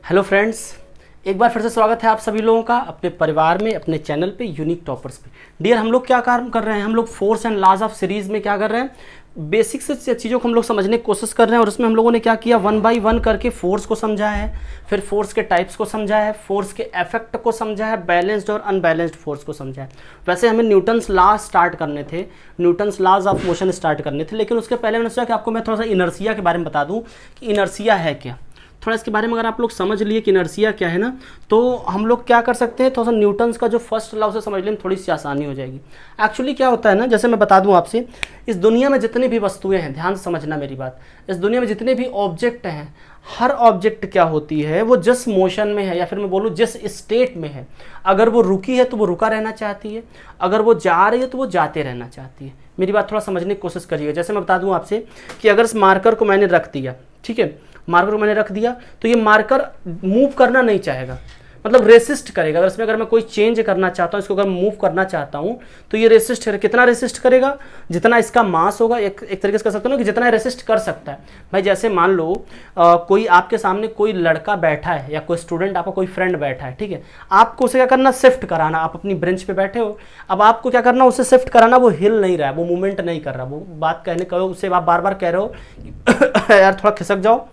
Hello friends, एक बार फिर से स्वागत है आप सभी लोगों का अपने परिवार में, अपने चैनल पे यूनिक टॉपर्स पे। डियर, हम लोग क्या काम कर रहे हैं, हम लोग force and laws of series में क्या कर रहे हैं, बेसिक से चीज़ों को हम लोग समझने की कोशिश कर रहे हैं। और उसमें हम लोगों ने क्या किया, 1 बाय 1 करके फोर्स को समझा है, फिर फोर्स के टाइप्स को समझा है, फोर्स के इफेक्ट को समझा है, बैलेंस्ड और अनबैलेंस्ड फोर्स को समझा है। वैसे हमें न्यूटन्स लॉ स्टार्ट करने थे, Newton's laws of motion start करने थे, लेकिन उसके पहले मैंने सोचा कि आपको मैं थोड़ा सा इनर्शिया के बारे में बता दूँ कि इनर्शिया है क्या। थोड़ा इसके बारे में अगर आप लोग समझ लिए कि इनर्शिया क्या है ना, तो हम लोग क्या कर सकते हैं, थोड़ा सा न्यूटन्स का जो फर्स्ट लॉ से समझ लें, थोड़ी सी आसानी हो जाएगी। एक्चुअली क्या होता है ना, जैसे मैं बता दूं आपसे, इस दुनिया में जितनी भी वस्तुएं हैं, ध्यान से समझना मेरी बात, इस दुनिया में जितने भी ऑब्जेक्ट हैं, हर ऑब्जेक्ट क्या होती है, वो जिस मोशन में है या फिर मैं बोलूँ जिस स्टेट में है, अगर वो रुकी है तो वो रुका रहना चाहती है, अगर वो जा रही है तो वो जाते रहना चाहती है। मेरी बात थोड़ा समझने की कोशिश करिएगा। जैसे मैं बता दूं आपसे कि अगर इस मार्कर को मैंने रख दिया, ठीक है, मार्कर को मैंने रख दिया, तो ये मार्कर मूव करना नहीं चाहेगा, मतलब रेसिस्ट करेगा। अगर मैं कोई चेंज करना चाहता हूँ, इसको अगर मूव करना चाहता हूँ, तो ये रेसिस्ट करेगा। कितना रेसिस्ट करेगा, जितना इसका मास होगा। एक तरीके से कह सकते हो ना कि जितना रेसिस्ट कर सकता है। भाई जैसे मान लो कोई आपके सामने कोई लड़का बैठा है या कोई स्टूडेंट, आपका कोई फ्रेंड बैठा है, ठीक है, आपको उसे क्या करना, शिफ्ट कराना। आप अपनी बेंच पे बैठे हो, अब आपको क्या करना, उसे शिफ्ट कराना। वो हिल नहीं रहा है, वो मूवमेंट नहीं कर रहा, वो बात कहने का उसे आप बार बार कह रहे हो यार थोड़ा खिसक जाओ,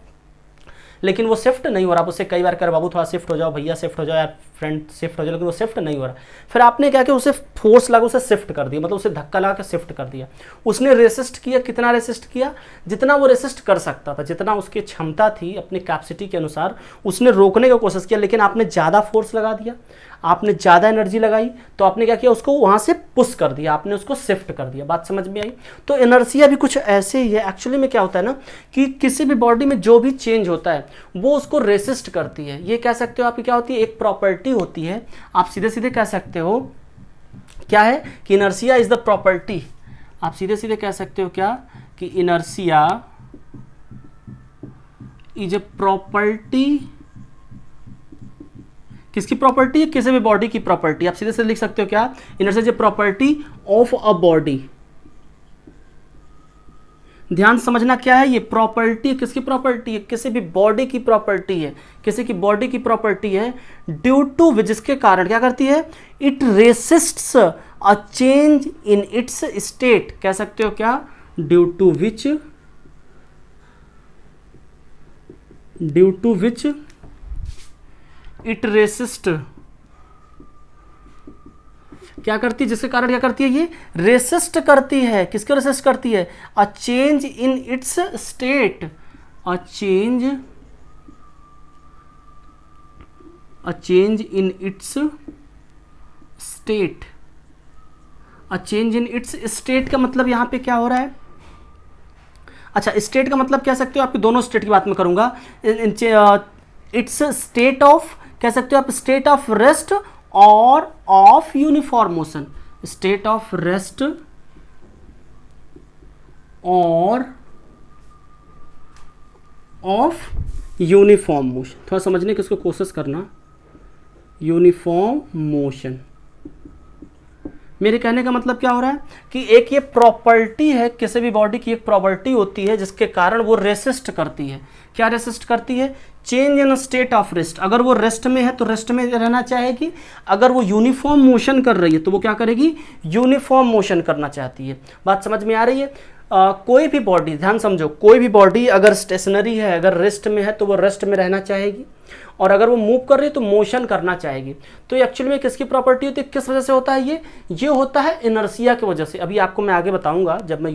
लेकिन वो शिफ्ट नहीं हो रहा। आप उससे कई बार कर, बाबू थोड़ा शिफ्ट हो जाओ, भैया शिफ्ट हो जाओ, यार फ्रेंड शिफ्ट हो जाओ, लेकिन वो शिफ्ट नहीं हो रहा। फिर आपने क्या किया, उसे फोर्स लगा, उसे शिफ्ट कर दिया, मतलब उसे धक्का लगा के शिफ्ट कर दिया। उसने रेसिस्ट किया, कितना रेसिस्ट किया, जितना वो रेसिस्ट कर सकता था, जितना उसकी क्षमता थी अपनी कैपेसिटी के अनुसार, उसने रोकने की कोशिश किया। लेकिन आपने ज़्यादा फोर्स लगा दिया, आपने ज़्यादा एनर्जी लगाई, तो आपने क्या किया, उसको वहाँ से पुश कर दिया, आपने उसको शिफ्ट कर दिया। बात समझ में आई। तो इनर्शिया भी कुछ ऐसे ही है। एक्चुअली में क्या होता है ना कि किसी भी बॉडी में जो भी चेंज होता है वो उसको रेसिस्ट करती है। ये कह सकते हो आपकी क्या होती है, एक प्रॉपर्टी होती है। आप सीधे सीधे कह सकते हो क्या है कि इनर्शिया इज द प्रॉपर्टी। आप सीधे सीधे कह सकते हो क्या कि इनर्शिया इज ए प्रॉपर्टी। किसकी प्रॉपर्टी है, किसी भी बॉडी की प्रॉपर्टी। आप सीधे से लिख सकते हो क्या, inertia is a property of a body. ध्यान समझना क्या है, ये प्रॉपर्टी किसकी प्रॉपर्टी है, किसी भी बॉडी की प्रॉपर्टी है, किसी की बॉडी की प्रॉपर्टी है, ड्यू टू विच, जिसके कारण क्या करती है, it resists a change in its state. कह सकते हो क्या, due to which it resist, क्या करती है, जिसके कारण क्या करती है, ये रेसिस्ट करती है। किसको रेसिस्ट करती है, अ change in its state, a change in its state. A change in its state का मतलब यहां पे क्या हो रहा है, अच्छा स्टेट का मतलब कह सकते हो, आपके दोनों स्टेट की बात मैं करूंगा। इट्स स्टेट ऑफ, कह सकते हो आप स्टेट ऑफ रेस्ट और of uniform motion. State of rest और ऑफ यूनिफॉर्म मोशन। थोड़ा समझने की इसको कोशिश करना, यूनिफॉर्म मोशन। मेरे कहने का मतलब क्या हो रहा है कि एक ये प्रॉपर्टी है, किसी भी बॉडी की एक प्रॉपर्टी होती है जिसके कारण वो रेसिस्ट करती है। क्या रेसिस्ट करती है, change in state of rest. अगर वो रेस्ट में है तो रेस्ट में रहना चाहेगी, अगर वो यूनिफॉर्म मोशन कर रही है तो वो क्या करेगी, यूनिफॉर्म मोशन करना चाहती है। बात समझ में आ रही है। कोई भी बॉडी, ध्यान समझो, कोई भी बॉडी अगर स्टेशनरी है, अगर रेस्ट में है तो वो रेस्ट में रहना चाहेगी, और अगर वो मूव कर रही है तो मोशन करना चाहेगी। तो एक्चुअली में किसकी प्रॉपर्टी होती है, किस वजह से होता है ये होता है इनर्शिया की वजह से। अभी आपको मैं आगे बताऊंगा, जब मैं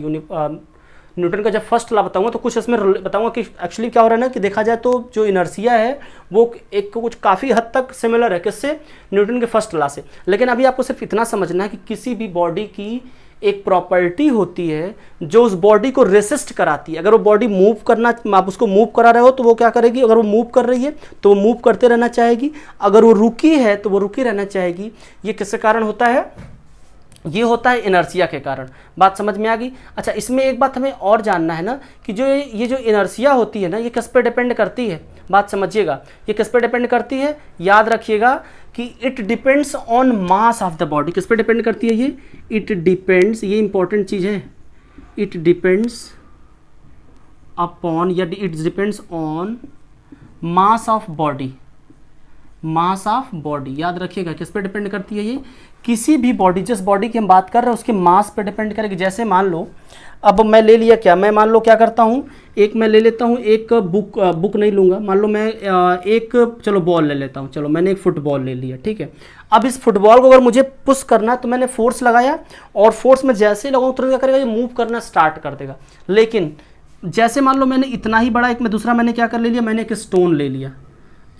न्यूटन का जब फर्स्ट लॉ बताऊंगा तो कुछ इसमें बताऊंगा कि एक्चुअली क्या हो रहा है ना, कि देखा जाए तो जो इनर्शिया है वो एक कुछ काफ़ी हद तक सिमिलर है किससे, न्यूटन के फर्स्ट लॉ से। लेकिन अभी आपको सिर्फ इतना समझना है कि किसी भी बॉडी की एक प्रॉपर्टी होती है जो उस बॉडी को रेसिस्ट कराती है। अगर वो बॉडी मूव करना, आप उसको मूव करा रहे हो तो वो क्या करेगी, अगर वो मूव कर रही है तो वो मूव करते रहना चाहेगी, अगर वो रुकी है तो वो रुकी रहना चाहेगी। ये किसके कारण होता है, ये होता है इनर्शिया के कारण। बात समझ में आ गई। अच्छा, इसमें एक बात हमें और जानना है ना कि जो ये जो इनर्शिया होती है ना, ये किस पे डिपेंड करती है। बात समझिएगा, ये किस पे डिपेंड करती है, याद रखिएगा कि it depends on mass of the body. किस पे डिपेंड करती है ये, इट डिपेंड्स, ये इंपॉर्टेंट चीज़ है, इट डिपेंड्स अपॉन या it depends on mass of body. Mass of body याद रखिएगा किस पे डिपेंड करती है ये, किसी भी बॉडी, जिस बॉडी की हम बात कर रहे हैं उसके मास पे डिपेंड करेगी। जैसे मान लो अब मैं ले लिया क्या, मैं मान लो क्या करता हूँ, एक मैं ले लेता हूँ एक बुक नहीं लूँगा, मान लो मैं एक चलो बॉल ले लेता हूँ, चलो मैंने एक फुटबॉल ले लिया, ठीक है। अब इस फुटबॉल को अगर मुझे पुश करना है तो मैंने फोर्स लगाया, और फोर्स में जैसे ही लगाऊँ तुरंत क्या करेगा, ये मूव करना स्टार्ट कर देगा। लेकिन जैसे मान लो मैंने इतना ही बड़ा एक में दूसरा मैंने क्या कर ले लिया, मैंने एक स्टोन ले लिया,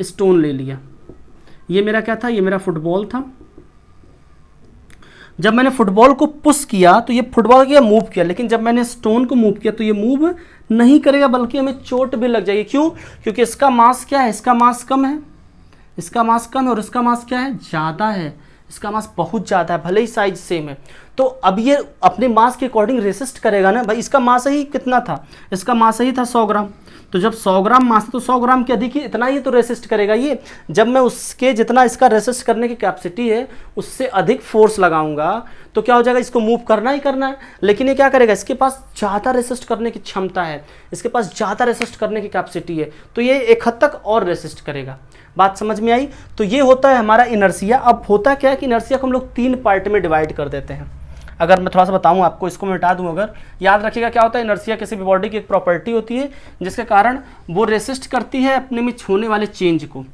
स्टोन ले लिया, ये मेरा क्या था, ये मेरा फुटबॉल था। जब मैंने फुटबॉल को पुश किया तो ये फुटबॉल क्या मूव किया, लेकिन जब मैंने स्टोन को मूव किया तो ये मूव नहीं करेगा, बल्कि हमें चोट भी लग जाएगी। क्यों? क्योंकि इसका मास क्या है, इसका मास कम है, इसका मास कम है, और इसका मास क्या है, ज़्यादा है, इसका मास बहुत ज़्यादा है, भले ही साइज सेम है। तो अब ये अपने मास के अकॉर्डिंग रेसिस्ट करेगा ना भाई। इसका मास ही कितना था, इसका मास ही था 100 ग्राम, तो जब 100 ग्राम मास तो 100 ग्राम के अधिक ही इतना ही तो रेसिस्ट करेगा ये। जब मैं उसके जितना इसका रेसिस्ट करने की कैपेसिटी है उससे अधिक फोर्स लगाऊंगा तो क्या हो जाएगा, इसको मूव करना ही करना है। लेकिन ये क्या करेगा, इसके पास ज़्यादा रेसिस्ट करने की क्षमता है, इसके पास ज़्यादा रेसिस्ट करने की कैपेसिटी है, तो ये एक हद तक और रेसिस्ट करेगा। बात समझ में आई? तो ये होता है हमारा इनर्शिया। अब होता क्या है कि इनर्शिया को हम लोग 3 पार्ट में डिवाइड कर देते हैं। अगर मैं थोड़ा सा बताऊं आपको, इसको मैं मिटा दूं, अगर याद रखिएगा क्या होता है, इनर्शिया किसी भी बॉडी की एक प्रॉपर्टी होती है जिसके कारण वो रेसिस्ट करती है अपने में होने वाले चेंज को।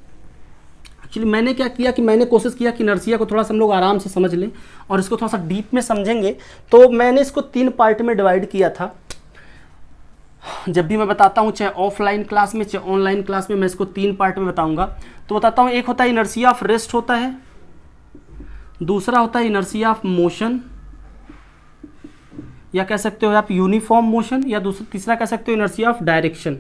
एक्चुअली मैंने क्या किया कि मैंने कोशिश किया कि इनर्शिया को थोड़ा सा हम लोग आराम से समझ लें और इसको थोड़ा सा डीप में समझेंगे, तो मैंने इसको 3 पार्ट में डिवाइड किया था। जब भी मैं बताता हूँ, चाहे ऑफलाइन क्लास में चाहे ऑनलाइन क्लास में, मैं इसको 3 पार्ट में बताऊंगा। तो बताता हूँ, एक होता है इनर्शिया ऑफ रेस्ट होता है, दूसरा होता है इनर्शिया ऑफ मोशन, या कह सकते हो आप यूनिफॉर्म मोशन, या तीसरा कह सकते हो इनर्शिया ऑफ डायरेक्शन।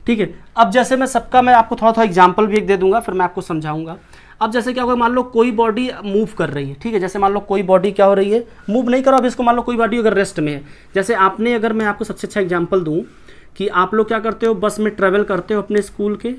ठीक है। अब जैसे मैं सबका मैं आपको थोड़ा थोड़ा एग्जांपल भी एक दे दूंगा, फिर मैं आपको समझाऊंगा। अब जैसे क्या होगा, मान लो कोई बॉडी मूव कर रही है, ठीक है, जैसे मान लो कोई बॉडी क्या हो रही है, मूव नहीं करो। अब इसको मान लो कोई बॉडी अगर रेस्ट में है, जैसे आपने, अगर मैं आपको सबसे अच्छा एग्जांपल दूं कि आप लोग क्या करते हो, बस में ट्रैवल करते हो अपने स्कूल के।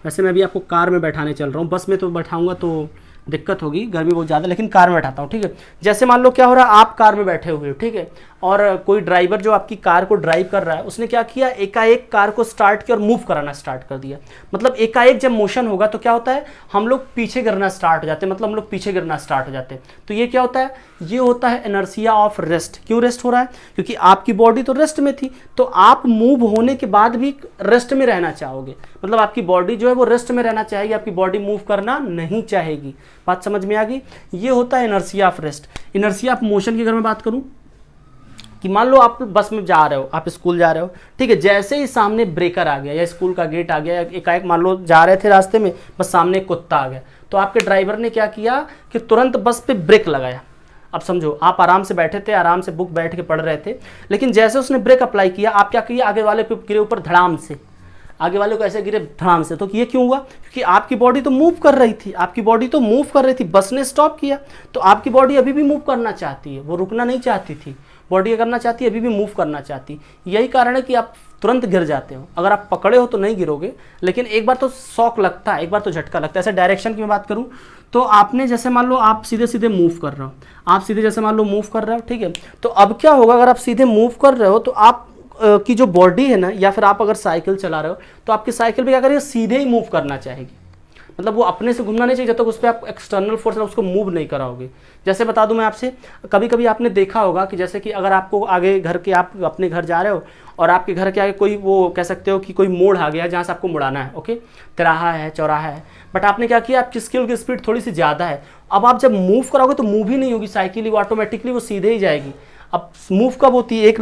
वैसे मैं अभी आपको कार में बैठाने चल रहा हूँ, बस में तो बैठाऊंगा तो दिक्कत होगी, गर्मी बहुत ज़्यादा, लेकिन कार में बैठाता हूँ, ठीक है। जैसे मान लो क्या हो रहा है, आप कार में बैठे हुए हो, ठीक है, और कोई ड्राइवर जो आपकी कार को ड्राइव कर रहा है उसने क्या किया, एकाएक कार को स्टार्ट किया और मूव कराना स्टार्ट कर दिया। मतलब एकाएक जब मोशन होगा तो क्या होता है, हम लोग पीछे गिरना स्टार्ट हो जाते हैं, मतलब हम लोग पीछे गिरना स्टार्ट हो जाते हैं। तो ये क्या होता है, ये होता है इनर्शिया ऑफ रेस्ट। क्यों रेस्ट हो रहा है? क्योंकि आपकी बॉडी तो रेस्ट में थी, तो आप मूव होने के बाद भी रेस्ट में रहना चाहोगे, मतलब आपकी बॉडी जो है वो रेस्ट में रहना चाहेगी, आपकी बॉडी मूव करना नहीं चाहेगी। बात समझ में आ गई? ये होता है inertia of rest. Inertia of motion की अगर मैं बात करूं कि मान लो आप बस में जा रहे हो, आप स्कूल जा रहे हो, ठीक है, जैसे ही सामने ब्रेकर आ गया या स्कूल का गेट आ गया, या एकाएक मान लो जा रहे थे रास्ते में, बस सामने एक कुत्ता आ गया, तो आपके ड्राइवर ने क्या किया कि तुरंत बस पे ब्रेक लगाया। अब समझो, आप आराम से बैठे थे, आराम से बुक बैठ के पढ़ रहे थे, लेकिन जैसे उसने ब्रेक अप्लाई किया, आप क्या किया, आगे वाले पे गिरे ऊपर धड़ाम से, आगे वाले को ऐसे गिरे धड़ाम से। तो ये क्यों हुआ? क्योंकि आपकी बॉडी तो मूव कर रही थी, आपकी बॉडी तो मूव कर रही थी, बस ने स्टॉप किया, तो आपकी बॉडी अभी भी मूव करना चाहती है, वो रुकना नहीं चाहती थी। बॉडी करना चाहती है, अभी भी मूव करना चाहती। यही कारण है कि आप तुरंत गिर जाते हो। अगर आप पकड़े हो तो नहीं गिरोगे, लेकिन एक बार तो शॉक लगता है, एक बार तो झटका लगता है। ऐसे डायरेक्शन की मैं बात करूं तो आपने जैसे मान लो आप सीधे सीधे मूव कर रहे हो, आप सीधे जैसे मान लो मूव कर रहे हो, ठीक है, तो अब क्या होगा, अगर आप सीधे मूव कर रहे हो तो आप की जो बॉडी है ना, या फिर आप अगर साइकिल चला रहे हो तो आपकी साइकिल भी क्या करेगी, सीधे ही मूव करना चाहेगी। मतलब वो अपने से घूमना नहीं चाहिए, जब तक उस पर आप एक्सटर्नल फोर्स उसको मूव नहीं कराओगे। जैसे बता दूं मैं आपसे, कभी कभी आपने देखा होगा कि जैसे कि अगर आपको आगे घर के, आप अपने घर जा रहे हो और आपके घर के आगे कोई, वो कह सकते हो कि कोई मोड़ आ गया जहाँ से आपको मुड़ाना है, ओके, तिराहा है, चौराहा है, बट आपने क्या किया, आपकी स्किल की स्पीड थोड़ी सी ज़्यादा है। अब आप जब मूव कराओगे तो मूव ही नहीं होगी साइकिल, वो ऑटोमेटिकली वो सीधे ही जाएगी। अब मूव कब होती है, एक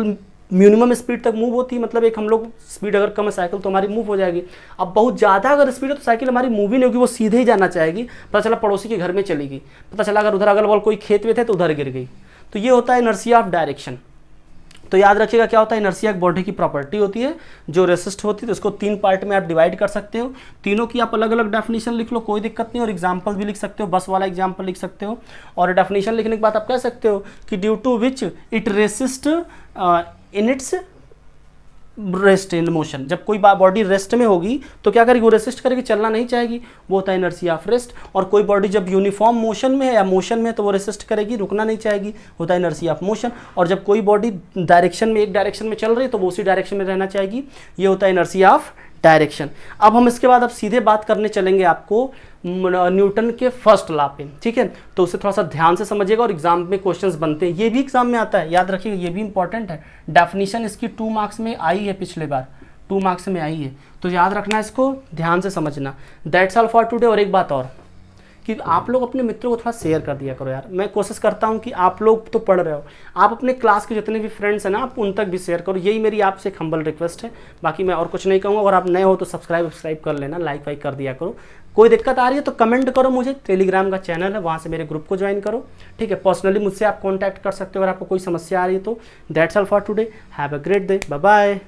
मिनिमम स्पीड तक मूव होती है, मतलब एक हम लोग स्पीड अगर कम है साइकिल तो हमारी मूव हो जाएगी। अब बहुत ज़्यादा अगर स्पीड है तो साइकिल हमारी मूव ही नहीं होगी, वो सीधे ही जाना चाहेगी। पता चला पड़ोसी के घर में चली गई, पता चला अगर उधर अगल बगल कोई खेत में थे तो उधर गिर गई। तो ये होता है इनर्शिया ऑफ डायरेक्शन। तो याद रखिएगा क्या होता है, इनर्शिया एक बॉडी की प्रॉपर्टी होती है जो रेसिस्ट होती है। तो इसको 3 पार्ट में आप डिवाइड कर सकते हो, तीनों की आप अलग अलग डेफिनेशन लिख लो, कोई दिक्कत नहीं, और एग्जांपल भी लिख सकते हो, बस वाला एग्जांपल लिख सकते हो। और डेफिनेशन लिखने के बाद आप कह सकते हो कि due to which it resist in its rest in motion. जब कोई बॉडी रेस्ट में होगी तो क्या करेगी, वो रेसिस्ट करेगी, चलना नहीं चाहेगी, वो होता है इनर्शिया ऑफ रेस्ट। और कोई बॉडी जब यूनिफॉर्म मोशन में है या मोशन में है तो वो रेसिस्ट करेगी, रुकना नहीं चाहेगी, होता है इनर्शिया ऑफ मोशन। और जब कोई बॉडी डायरेक्शन में, एक डायरेक्शन में चल रही है तो वो उसी डायरेक्शन में रहना चाहेगी, ये होता है इनर्शिया ऑफ डायरेक्शन। अब हम इसके बाद अब सीधे बात करने चलेंगे आपको न्यूटन के फर्स्ट लॉ पे, ठीक है। तो उसे थोड़ा सा ध्यान से समझिएगा और एग्जाम में क्वेश्चंस बनते हैं, ये भी एग्जाम में आता है, याद रखिएगा, ये भी इंपॉर्टेंट है। डेफिनेशन इसकी 2 मार्क्स में आई है, पिछले बार 2 मार्क्स में आई है, तो याद रखना, इसको ध्यान से समझना। That's all for today. और एक बात और कि आप लोग अपने मित्रों को थोड़ा शेयर कर दिया करो यार। मैं कोशिश करता हूँ कि आप लोग तो पढ़ रहे हो, आप अपने क्लास के जितने भी फ्रेंड्स हैं ना, आप उन तक भी शेयर करो, यही मेरी आपसे एक हम्बल रिक्वेस्ट है। बाकी मैं और कुछ नहीं कहूँगा। और आप नए हो तो सब्सक्राइब कर लेना, लाइक वाइक कर दिया करो। कोई दिक्कत आ रही है तो कमेंट करो, मुझे टेलीग्राम का चैनल है, वहाँ से मेरे ग्रुप को ज्वाइन करो, ठीक है। पर्सनली मुझसे आप कॉन्टैक्ट कर सकते हो अगर आपको कोई समस्या आ रही है तो। That's all for today, have a great day, bye bye.